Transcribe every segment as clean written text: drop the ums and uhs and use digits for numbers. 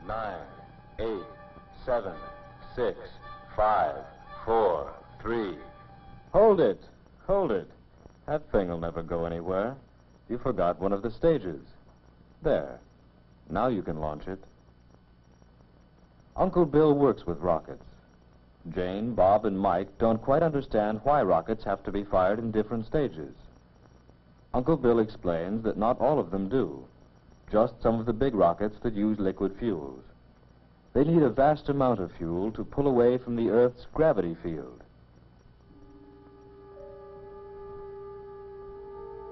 9, 8, 7, 6, 5, 4, 3. Hold it. Hold it. That thing will never go anywhere. You forgot one of the stages. There. Now you can launch it. Uncle Bill works with rockets. Jane, Bob, and Mike don't quite understand why rockets have to be fired in different stages. Uncle Bill explains that not all of them do, just some of the big rockets that use liquid fuels. They need a vast amount of fuel to pull away from the Earth's gravity field.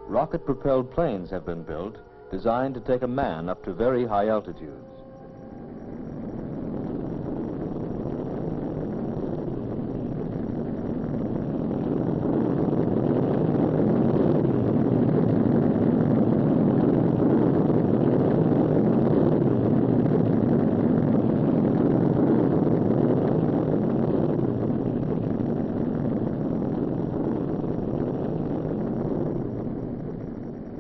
Rocket-propelled planes have been built, designed to take a man up to very high altitudes.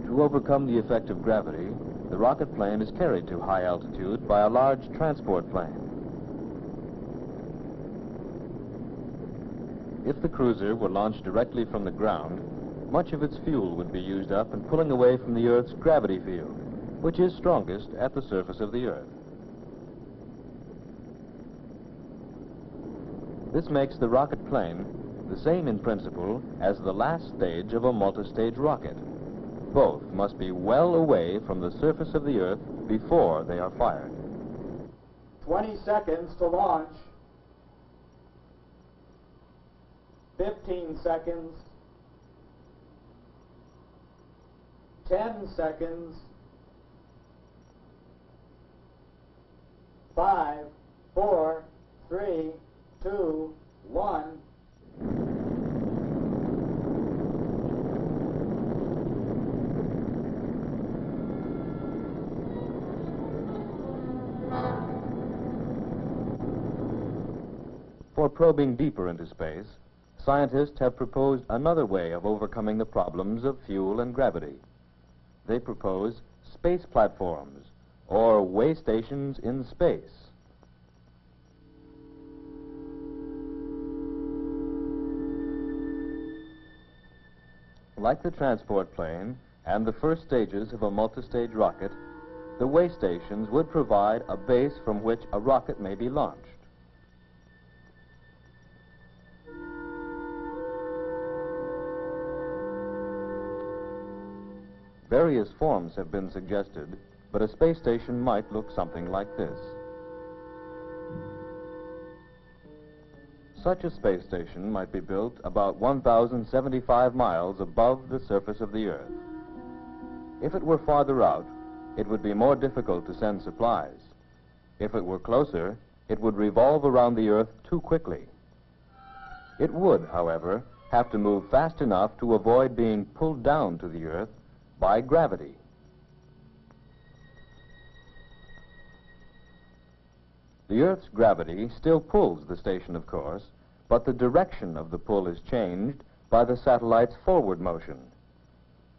To overcome the effect of gravity, the rocket plane is carried to high altitude by a large transport plane. If the cruiser were launched directly from the ground, much of its fuel would be used up in pulling away from the Earth's gravity field, which is strongest at the surface of the Earth. This makes the rocket plane the same in principle as the last stage of a multi-stage rocket. Both must be well away from the surface of the Earth before they are fired. 20 seconds to launch. 15 seconds. 10 seconds. 5, 4, 3, 2, 1. For probing deeper into space, scientists have proposed another way of overcoming the problems of fuel and gravity. They propose space platforms, or way stations in space. Like the transport plane and the first stages of a multi-stage rocket, the way stations would provide a base from which a rocket may be launched. Various forms have been suggested, but a space station might look something like this. Such a space station might be built about 1,075 miles above the surface of the Earth. If it were farther out, it would be more difficult to send supplies. If it were closer, it would revolve around the Earth too quickly. It would, however, have to move fast enough to avoid being pulled down to the Earth by gravity. The Earth's gravity still pulls the station, of course, but the direction of the pull is changed by the satellite's forward motion.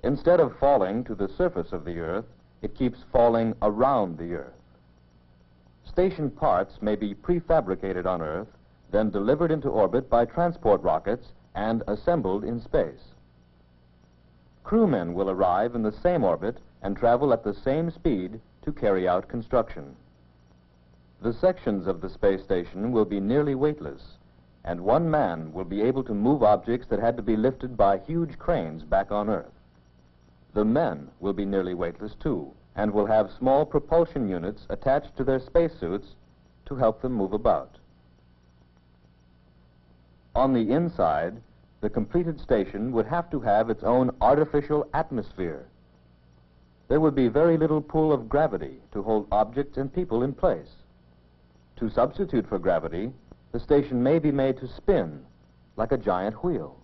Instead of falling to the surface of the Earth, it keeps falling around the Earth. Station parts may be prefabricated on Earth, then delivered into orbit by transport rockets and assembled in space. Crewmen will arrive in the same orbit and travel at the same speed to carry out construction. The sections of the space station will be nearly weightless, and one man will be able to move objects that had to be lifted by huge cranes back on Earth. The men will be nearly weightless too, and will have small propulsion units attached to their spacesuits to help them move about. On the inside, the completed station would have to have its own artificial atmosphere. There would be very little pull of gravity to hold objects and people in place. To substitute for gravity, the station may be made to spin like a giant wheel.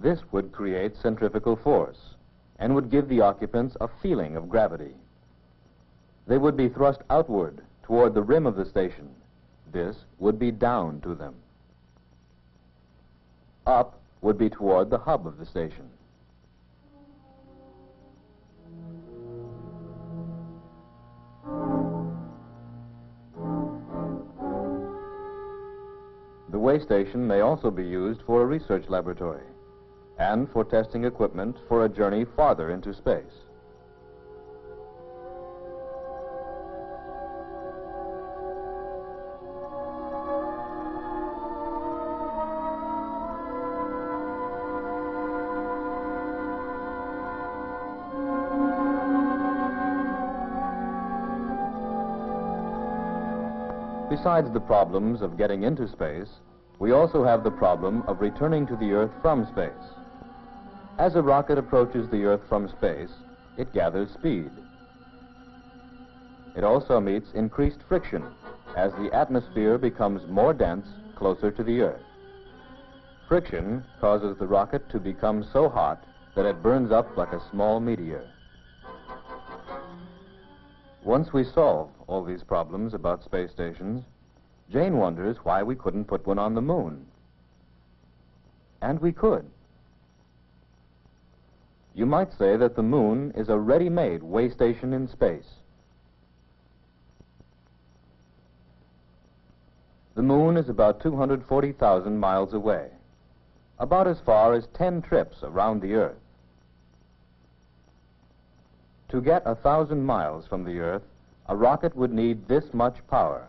This would create centrifugal force and would give the occupants a feeling of gravity. They would be thrust outward toward the rim of the station. This would be down to them. Up would be toward the hub of the station. way station may also be used for a research laboratory and for testing equipment for a journey farther into space. Besides the problems of getting into space, we also have the problem of returning to the Earth from space. As a rocket approaches the Earth from space, it gathers speed. It also meets increased friction as the atmosphere becomes more dense closer to the Earth. Friction causes the rocket to become so hot that it burns up like a small meteor. Once we solve all these problems about space stations, Jane wonders why we couldn't put one on the moon. And we could. You might say that the moon is a ready-made way station in space. The moon is about 240,000 miles away, about as far as 10 trips around the Earth. To get 1,000 miles from the Earth, a rocket would need this much power.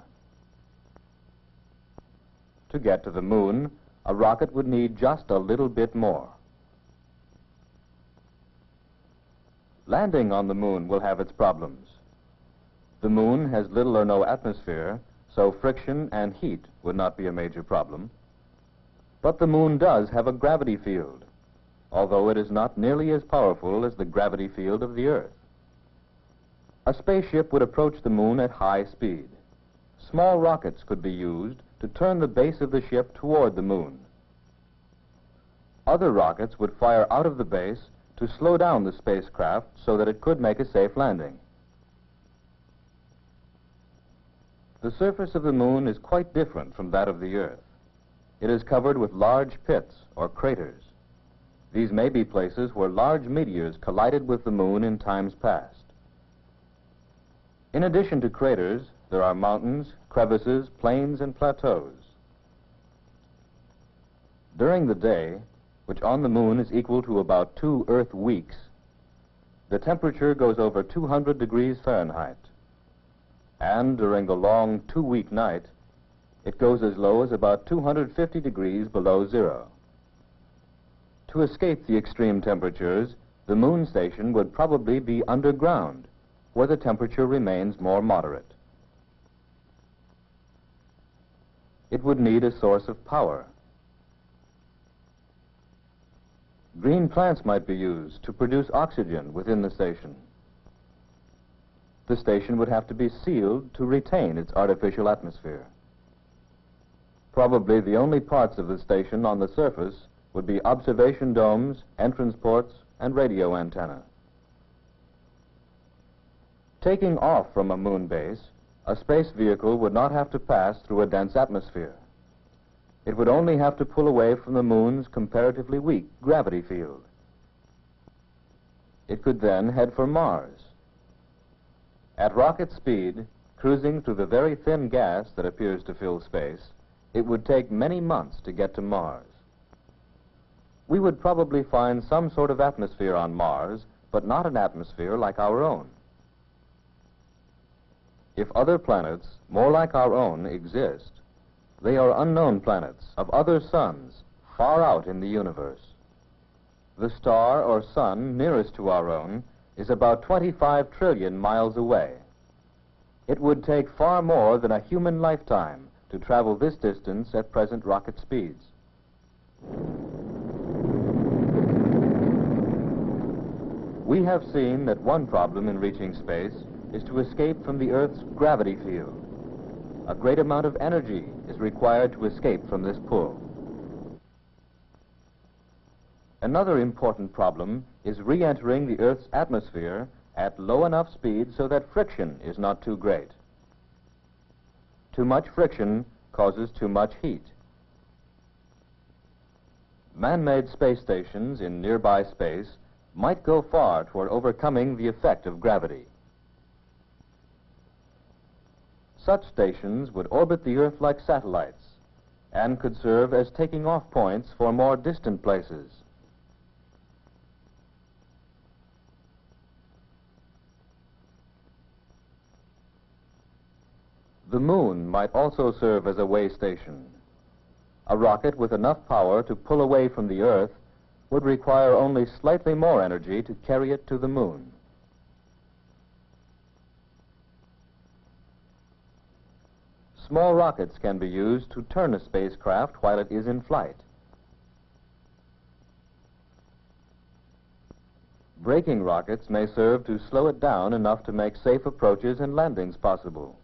To get to the moon, a rocket would need just a little bit more. Landing on the moon will have its problems. The moon has little or no atmosphere, so friction and heat would not be a major problem. But the moon does have a gravity field, although it is not nearly as powerful as the gravity field of the Earth. A spaceship would approach the moon at high speed. Small rockets could be used to turn the base of the ship toward the moon. Other rockets would fire out of the base to slow down the spacecraft so that it could make a safe landing. The surface of the moon is quite different from that of the Earth. It is covered with large pits or craters. These may be places where large meteors collided with the moon in times past. In addition to craters, there are mountains, crevices, plains, and plateaus. During the day, which on the moon is equal to about 2 Earth weeks, the temperature goes over 200 degrees Fahrenheit. And during the long 2-week night, it goes as low as about 250 degrees below zero. To escape the extreme temperatures, the moon station would probably be underground, where the temperature remains more moderate. It would need a source of power. Green plants might be used to produce oxygen within the station. The station would have to be sealed to retain its artificial atmosphere. Probably the only parts of the station on the surface would be observation domes, entrance ports, and radio antenna. Taking off from a moon base, a space vehicle would not have to pass through a dense atmosphere. It would only have to pull away from the moon's comparatively weak gravity field. It could then head for Mars. At rocket speed, cruising through the very thin gas that appears to fill space, it would take many months to get to Mars. We would probably find some sort of atmosphere on Mars, but not an atmosphere like our own. If other planets, more like our own, exist, they are unknown planets of other suns far out in the universe. The star or sun nearest to our own is about 25 trillion miles away. It would take far more than a human lifetime to travel this distance at present rocket speeds. We have seen that one problem in reaching space is to escape from the Earth's gravity field. A great amount of energy is required to escape from this pull. Another important problem is re-entering the Earth's atmosphere at low enough speed so that friction is not too great. Too much friction causes too much heat. Man-made space stations in nearby space might go far toward overcoming the effect of gravity. Such stations would orbit the Earth like satellites and could serve as taking off points for more distant places. The moon might also serve as a way station. A rocket with enough power to pull away from the Earth would require only slightly more energy to carry it to the moon. Small rockets can be used to turn a spacecraft while it is in flight. Braking rockets may serve to slow it down enough to make safe approaches and landings possible.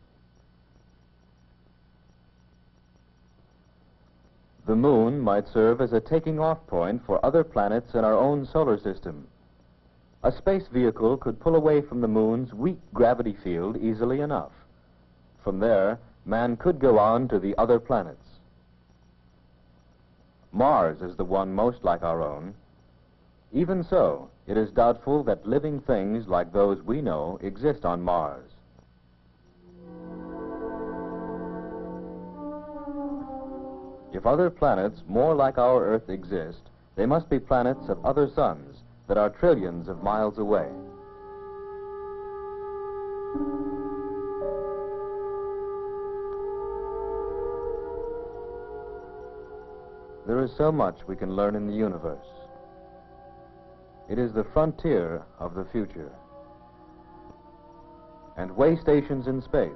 The moon might serve as a taking-off point for other planets in our own solar system. A space vehicle could pull away from the moon's weak gravity field easily enough. From there, man could go on to the other planets. Mars is the one most like our own. Even so, it is doubtful that living things like those we know exist on Mars. If other planets more like our Earth exist, they must be planets of other suns that are trillions of miles away. There is so much we can learn in the universe. It is the frontier of the future. And way stations in space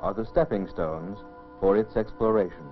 are the stepping stones for its exploration.